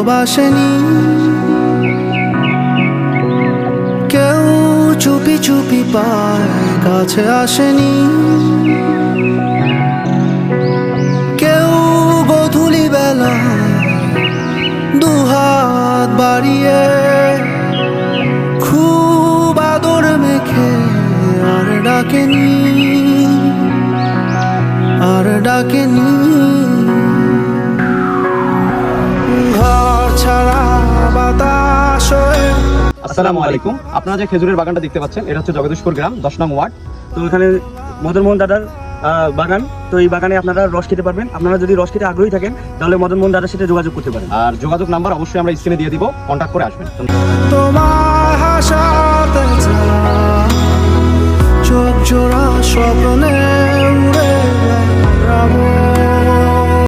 ভালোবাসেনি, কেউ চুপি চুপি পায় কাছে আসেনি, কেউ গোধূলি বেলা দুহাত বাড়িয়ে খুব আদর মেখে আর ডাকেনি, আর ডাকেনি। ঘর ছাড়া বাতাস হয়ে। আসসালামু আলাইকুম। আপনারা যে খেজুরের বাগানটা দেখতে পাচ্ছেন এটা হচ্ছে জগদীশপুর গ্রাম 10 নং ওয়ার্ড। তো এখানে মদন মোহন দাদার বাগান। তো এই বাগানে আপনারা রস খেতে পারবেন। আপনারা যদি রস খেতে আগ্রহী থাকেন তাহলে মদন মোহন দাদার সাথে যোগাযোগ করতে পারেন। আর যোগাযোগ নাম্বার অবশ্যই আমরা স্ক্রিনে দিয়ে দিব, কন্ট্যাক্ট করে আসবেন। তোমার হাসাতে চোখ জোড়া স্বপ্নে